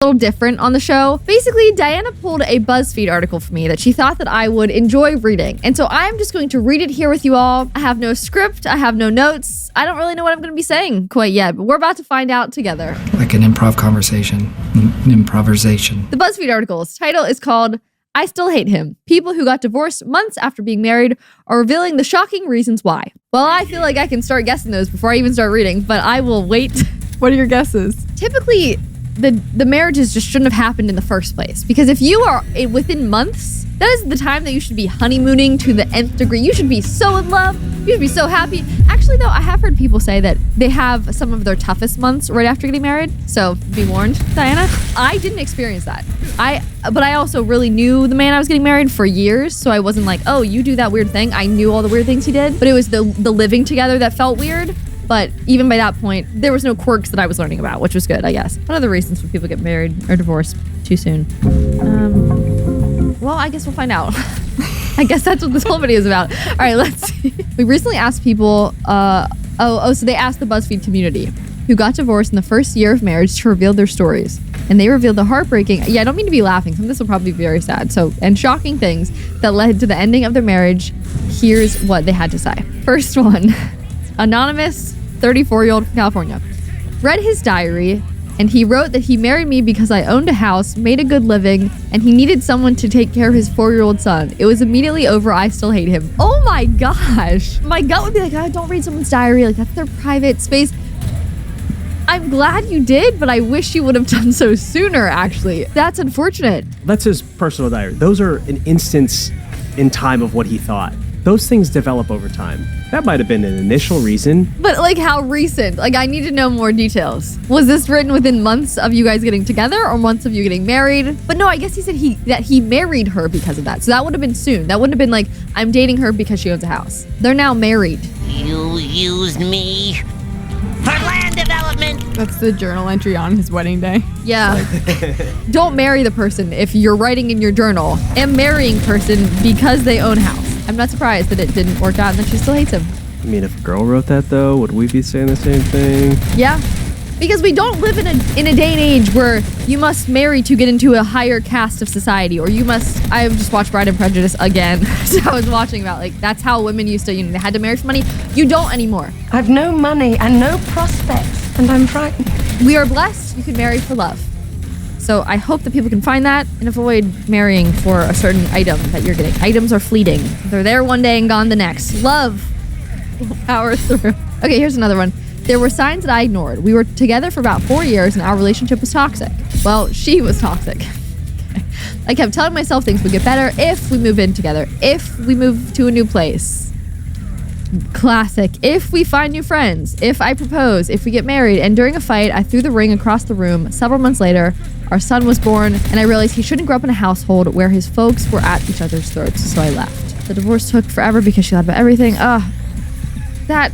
little different on the show. Basically, Diana pulled a BuzzFeed article for me that she thought that I would enjoy reading. And so I'm just going to read it here with you all. I have no script. I have no notes. I don't really know what I'm going to be saying quite yet, but we're about to find out together. Like an improv conversation. Improvisation. The BuzzFeed article's title is called I Still Hate Him. People who got divorced months after being married are revealing the shocking reasons why. Well, I feel like I can start guessing those before I even start reading, but I will wait. What are your guesses? Typically, the marriages just shouldn't have happened in the first place. Because if you are within months, that is the time that you should be honeymooning to the nth degree. You should be so in love. You should be so happy. Actually, though, I have heard people say that they have some of their toughest months right after getting married. So be warned, Diana. I didn't experience that. But I also really knew the man I was getting married for years. So I wasn't like, oh, you do that weird thing. I knew all the weird things he did. But it was the living together that felt weird. But even by that point, there was no quirks that I was learning about, which was good, I guess. What are the reasons when people get married or divorced too soon? Well, I guess we'll find out. I guess that's what this whole video is about. All right, let's see. We recently asked people, so they asked the BuzzFeed community who got divorced in the first year of marriage to reveal their stories. And they revealed the heartbreaking, I don't mean to be laughing, some of this will probably be very sad, and shocking things that led to the ending of their marriage. Here's what they had to say. First one, anonymous 34-year-old from California, read his diary, and he wrote that he married me because I owned a house, made a good living, and he needed someone to take care of his 4-year-old son. It was immediately over. I still hate him. Oh my gosh. My gut would be like, oh, don't read someone's diary. Like, that's their private space. I'm glad you did, but I wish you would have done so sooner, actually. That's unfortunate. That's his personal diary. Those are an instance in time of what he thought. Those things develop over time. That might have been an initial reason. But like how recent? Like I need to know more details. Was this written within months of you guys getting together or months of you getting married? But no, I guess he said that he married her because of that. So that would have been soon. That wouldn't have been like, I'm dating her because she owns a house. They're now married. You used me for land development. That's the journal entry on his wedding day. Yeah. Don't marry the person if you're writing in your journal, am marrying person because they own a house. I'm not surprised that it didn't work out and that she still hates him. I mean, if a girl wrote that, though, would we be saying the same thing? Yeah. Because we don't live in a day and age where you must marry to get into a higher caste of society, or you must. I just watched Pride and Prejudice again. So I was watching about like that's how women used to. They had to marry for money. You don't anymore. I've no money and no prospects, and I'm frightened. We are blessed. You can marry for love. So I hope that people can find that and avoid marrying for a certain item that you're getting. Items are fleeting. They're there one day and gone the next. Love will power through. Okay, here's another one. There were signs that I ignored. We were together for about 4 years and our relationship was toxic. Well, she was toxic. I kept telling myself things would get better if we move in together, if we move to a new place. Classic. If we find new friends, if I propose, if we get married. And during a fight, I threw the ring across the room. Several months later, our son was born, and I realized he shouldn't grow up in a household where his folks were at each other's throats, so I left. The divorce took forever because she lied about everything. That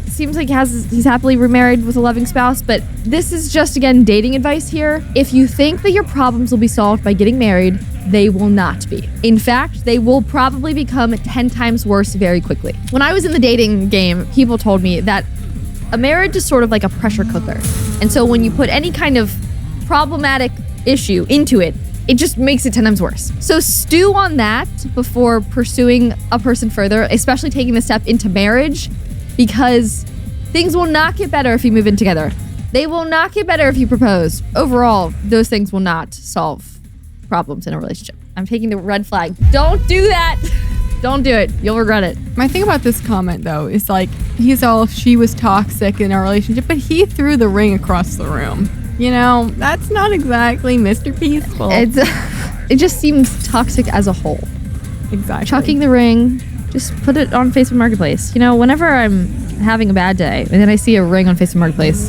seems like he's happily remarried with a loving spouse, but this is just, again, dating advice here. If you think that your problems will be solved by getting married, they will not be. In fact, they will probably become 10 times worse very quickly. When I was in the dating game, people told me that a marriage is sort of like a pressure cooker. And so when you put any kind of problematic issue into it, it just makes it 10 times worse. So stew on that before pursuing a person further, especially taking the step into marriage, because things will not get better if you move in together. They will not get better if you propose. Overall, those things will not solve problems in a relationship. I'm taking the red flag. Don't do that. Don't do it. You'll regret it. My thing about this comment, though, is like, she was toxic in our relationship, but he threw the ring across the room. You know, that's not exactly Mr. Peaceful. It just seems toxic as a whole. Exactly. Chucking the ring, just put it on Facebook Marketplace. You know, whenever I'm having a bad day and then I see a ring on Facebook Marketplace.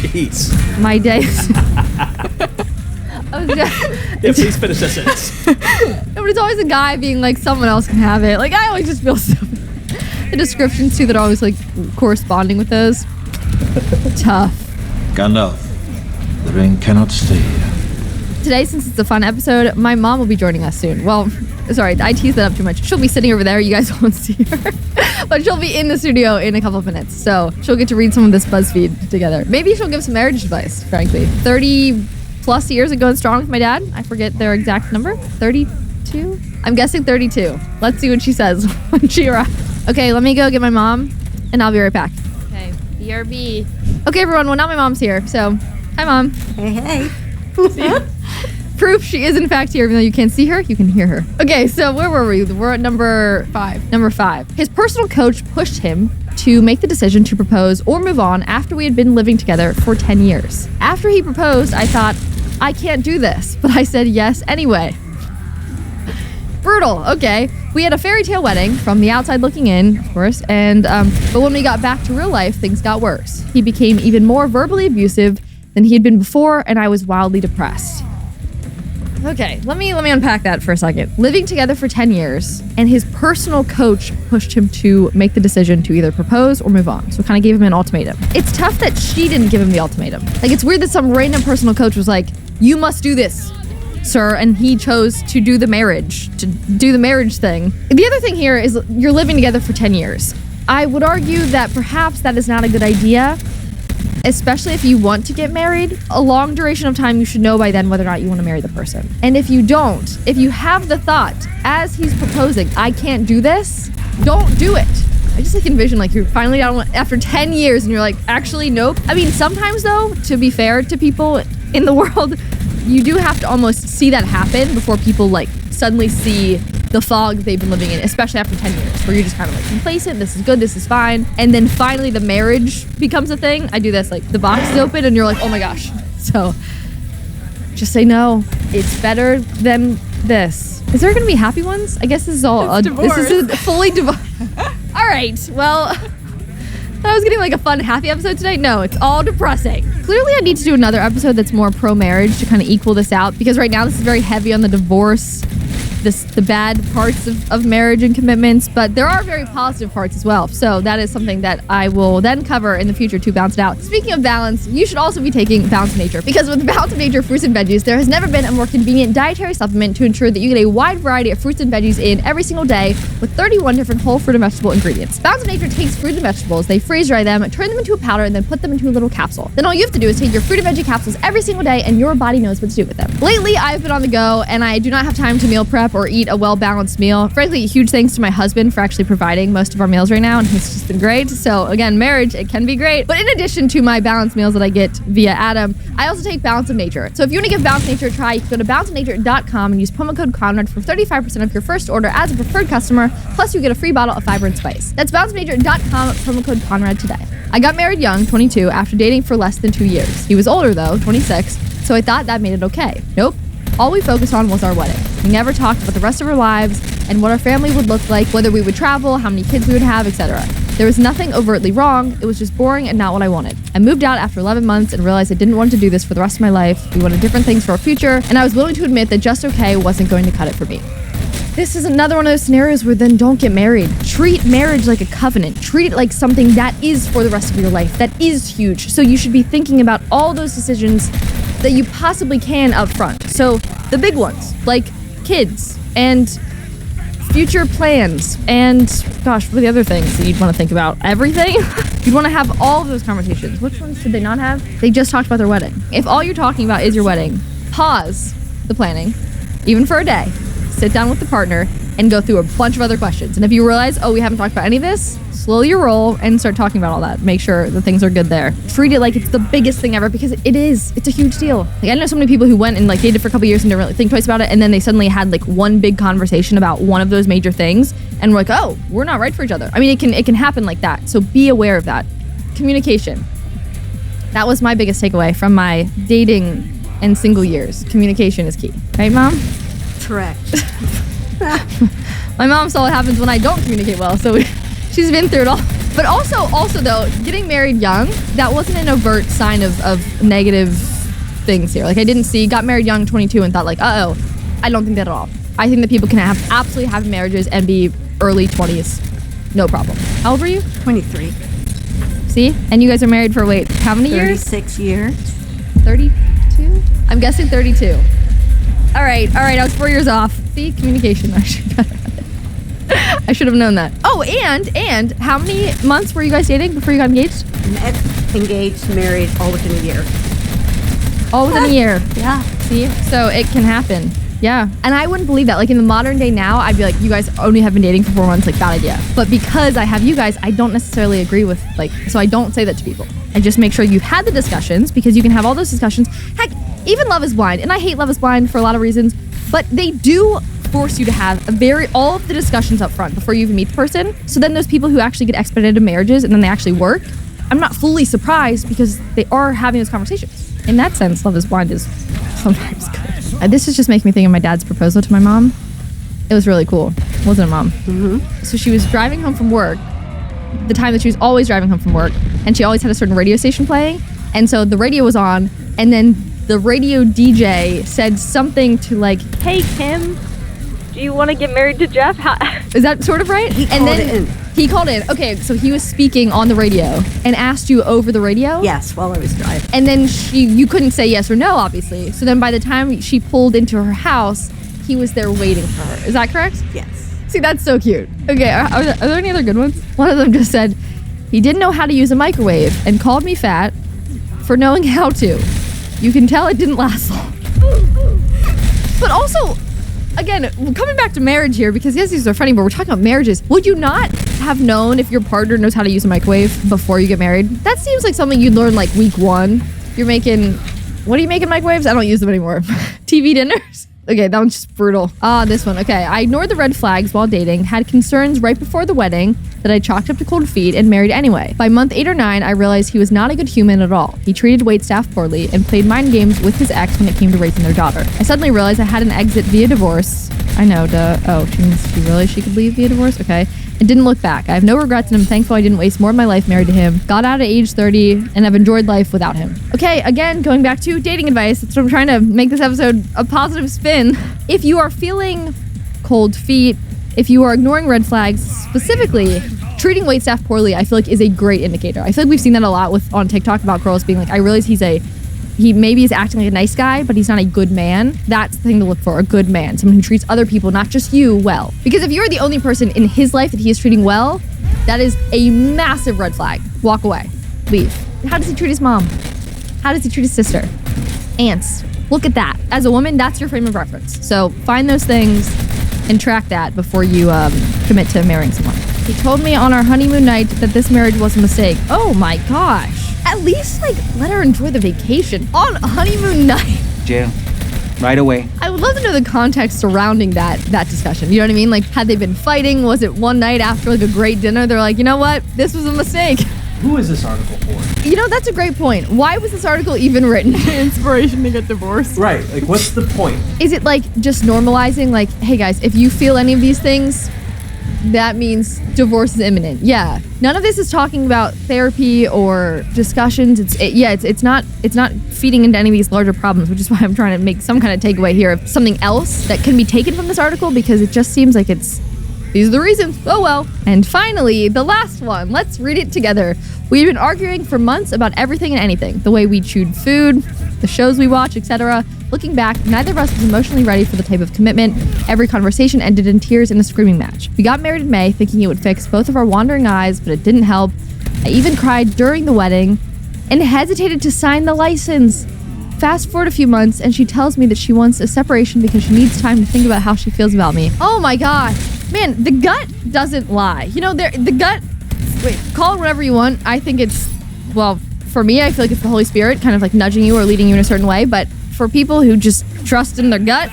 Jeez. My day. Yeah, please finish that sentence. No, but it's always a guy being like, someone else can have it. Like, I always just feel so. The descriptions, too, that are always like corresponding with those. Tough. Gandalf, the ring cannot stay here. Today, since it's a fun episode, my mom will be joining us soon. Well, sorry, I teased that up too much. She'll be sitting over there. You guys won't see her. But she'll be in the studio in a couple of minutes. So she'll get to read some of this BuzzFeed together. Maybe she'll give some marriage advice, frankly. 30 plus years of going strong with my dad. I forget their exact number. 32? I'm guessing 32. Let's see what she says when she arrives. Okay, let me go get my mom and I'll be right back. Okay, BRB. Okay, everyone. Well, now my mom's here. So, hi, Mom. Hey. Proof she is in fact here, even though you can't see her, you can hear her. Okay, so where were we? We're at number 5. Number 5. His personal coach pushed him to make the decision to propose or move on after we had been living together for 10 years. After he proposed, I thought, I can't do this, but I said yes anyway. Brutal. Okay. We had a fairy tale wedding from the outside looking in, of course, and but when we got back to real life, things got worse. He became even more verbally abusive than he had been before, and I was wildly depressed. Okay, let me unpack that for a second. Living together for 10 years, and his personal coach pushed him to make the decision to either propose or move on. So kind of gave him an ultimatum. It's tough that she didn't give him the ultimatum. Like, it's weird that some random personal coach was like, you must do this, sir, and he chose to do the marriage thing. The other thing here is you're living together for 10 years. I would argue that perhaps that is not a good idea, especially if you want to get married. A long duration of time, you should know by then whether or not you want to marry the person. And if you don't, if you have the thought as he's proposing, I can't do this, don't do it. I just like envision like you're finally down after 10 years and you're like, actually, nope. I mean, sometimes though, to be fair to people in the world, you do have to almost see that happen before people like suddenly see the fog they've been living in, especially after 10 years, where you're just kind of like complacent, this is good, this is fine. And then finally the marriage becomes a thing. I do this, like the box is open and you're like, oh my gosh. So just say no. It's better than this. Is there gonna be happy ones? I guess this is all, this is a fully divorced. All right, well, I was getting like a fun, happy episode today. No, it's all depressing. Clearly, I need to do another episode that's more pro-marriage to kind of equal this out, because right now this is very heavy on the divorce, the bad parts of marriage and commitments, but there are very positive parts as well. So that is something that I will then cover in the future to balance it out. Speaking of balance, you should also be taking Balance of Nature, because with Balance of Nature fruits and veggies, there has never been a more convenient dietary supplement to ensure that you get a wide variety of fruits and veggies in every single day with 31 different whole fruit and vegetable ingredients. Balance of Nature takes fruits and vegetables, they freeze dry them, turn them into a powder, and then put them into a little capsule. Then all you have to do is take your fruit and veggie capsules every single day, and your body knows what to do with them. Lately, I've been on the go, and I do not have time to meal prep or eat a well-balanced meal. Frankly, huge thanks to my husband for actually providing most of our meals right now, and he's just been great. So again, marriage, it can be great. But in addition to my balanced meals that I get via Adam, I also take Balance of Nature. So if you want to give Balance of Nature a try, you can go to balanceofnature.com and use promo code Conrad for 35% off your first order as a preferred customer, plus you get a free bottle of fiber and spice. That's balanceofnature.com, promo code Conrad today. I got married young, 22, after dating for less than 2 years. He was older though, 26, so I thought that made it okay. Nope. All we focused on was our wedding. We never talked about the rest of our lives and what our family would look like, whether we would travel, how many kids we would have, etc. There was nothing overtly wrong. It was just boring and not what I wanted. I moved out after 11 months and realized I didn't want to do this for the rest of my life. We wanted different things for our future, and I was willing to admit that just okay wasn't going to cut it for me. This is another one of those scenarios where then don't get married. Treat marriage like a covenant. Treat it like something that is for the rest of your life, that is huge. So you should be thinking about all those decisions that you possibly can up front. So the big ones, like kids and future plans and, gosh, what are the other things that you'd want to think about? Everything? You'd want to have all of those conversations. Which ones did they not have? They just talked about their wedding. If all you're talking about is your wedding, pause the planning, even for a day. Sit down with the partner and go through a bunch of other questions. And if you realize, oh, we haven't talked about any of this, slow your roll and start talking about all that. Make sure that things are good there. Treat it like it's the biggest thing ever, because it is. It's a huge deal. Like, I know so many people who went and like dated for a couple years and didn't really think twice about it, and then they suddenly had like one big conversation about one of those major things, and we're like, oh, we're not right for each other. I mean, it can happen like that. So be aware of that. Communication. That was my biggest takeaway from my dating and single years. Communication is key. Right, Mom? Correct. My mom saw what happens when I don't communicate well, so she's been through it all. But also though, getting married young, that wasn't an overt sign of negative things here. Like, I didn't see, got married young, 22, and thought like, uh-oh, I don't think that at all. I think that people can have absolutely happy marriages and be early 20s, no problem. How old were you? 23. See? And you guys are married for, wait, how many years? 36 years. 32? I'm guessing 32. All right, I was 4 years off. See, communication. I should better. I should have known that. Oh, and how many months were you guys dating before you got engaged? Met, engaged, married, all within a year. All within a year. Yeah. See? So it can happen. Yeah. And I wouldn't believe that. Like in the modern day now, I'd be like, you guys only have been dating for 4 months, like bad idea. But because I have you guys, I don't necessarily agree with so I don't say that to people. I just make sure you've had the discussions because you can have all those discussions. Heck, even Love is Blind, and I hate Love is Blind for a lot of reasons, but they do force you to have all of the discussions up front before you even meet the person. So then those people who actually get expedited marriages and then they actually work, I'm not fully surprised because they are having those conversations. In that sense, Love is Blind is sometimes good. This is just making me think of my dad's proposal to my mom. It was really cool. Wasn't it, Mom? Mm-hmm. So she was driving home from work, the time that she was always driving home from work, and she always had a certain radio station playing. And so the radio was on, and then the radio DJ said something to like, "Hey, Kim, do you want to get married to Jeff?" Is that sort of right? He called in. Okay, so he was speaking on the radio and asked you over the radio? Yes, while I was driving. And then you couldn't say yes or no, obviously. So then by the time she pulled into her house, he was there waiting for her. Is that correct? Yes. See, that's so cute. Okay, are there any other good ones? One of them just said, he didn't know how to use a microwave and called me fat for knowing how to. You can tell it didn't last long. But also, again, coming back to marriage here, because yes, these are funny, but we're talking about marriages. Would you not have known if your partner knows how to use a microwave before you get married? That seems like something you'd learn like week 1. You're making, what are you making microwaves? I don't use them anymore. TV dinners? Okay, that one's just brutal. This one. Okay, I ignored the red flags while dating, had concerns right before the wedding that I chalked up to cold feet and married anyway. By month 8 or 9, I realized he was not a good human at all. He treated waitstaff poorly and played mind games with his ex when it came to raising their daughter. I suddenly realized I had an exit via divorce. I know, duh. Oh, she means she realized she could leave via divorce? Okay. And didn't look back. I have no regrets and I'm thankful I didn't waste more of my life married to him. Got out at age 30 and have enjoyed life without him. Okay, again, going back to dating advice. That's what I'm trying to make this episode a positive spin. If you are feeling cold feet, if you are ignoring red flags, specifically treating waitstaff poorly, I feel like is a great indicator. I feel like we've seen that a lot on TikTok about girls being like, I realize he maybe is acting like a nice guy, but he's not a good man. That's the thing to look for, a good man. Someone who treats other people, not just you, well. Because if you're the only person in his life that he is treating well, that is a massive red flag. Walk away. Leave. How does he treat his mom? How does he treat his sister? Aunts. Look at that. As a woman, that's your frame of reference. So find those things and track that before you commit to marrying someone. He told me on our honeymoon night that this marriage was a mistake. Oh my gosh. At least, let her enjoy the vacation on honeymoon night. Jail. Right away. I would love to know the context surrounding that discussion. You know what I mean? Like, had they been fighting? Was it one night after, a great dinner? They're like, you know what? This was a mistake. Who is this article for? You know, that's a great point. Why was this article even written? Inspiration to get divorced. Right. What's the point? Is it, just normalizing, hey, guys, if you feel any of these things, that means divorce is imminent. Yeah. None of this is talking about therapy or discussions. It's not feeding into any of these larger problems, which is why I'm trying to make some kind of takeaway here of something else that can be taken from this article, because it just seems like these are the reasons. Oh well. And finally, the last one. Let's read it together. We've been arguing for months about everything and anything. The way we chewed food, the shows we watch, etc. Looking back, neither of us was emotionally ready for the type of commitment. Every conversation ended in tears and a screaming match. We got married in May, thinking it would fix both of our wandering eyes, but it didn't help. I even cried during the wedding and hesitated to sign the license. Fast forward a few months, and she tells me that she wants a separation because she needs time to think about how she feels about me. Oh my gosh. Man, the gut doesn't lie. You know, the gut, wait, call it whatever you want. I think it's, well, for me, I feel like it's the Holy Spirit kind of nudging you or leading you in a certain way. But for people who just trust in their gut,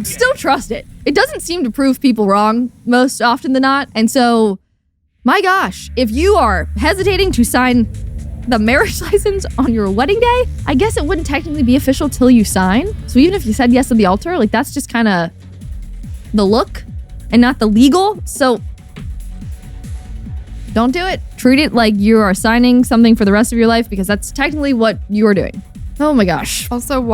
still trust it. It doesn't seem to prove people wrong most often than not. And so, my gosh, if you are hesitating to sign the marriage license on your wedding day, I guess it wouldn't technically be official till you sign. So even if you said yes at the altar, that's just kind of the look and not the legal. So don't do it. Treat it like you are signing something for the rest of your life, because that's technically what you are doing. Oh my gosh. Also, why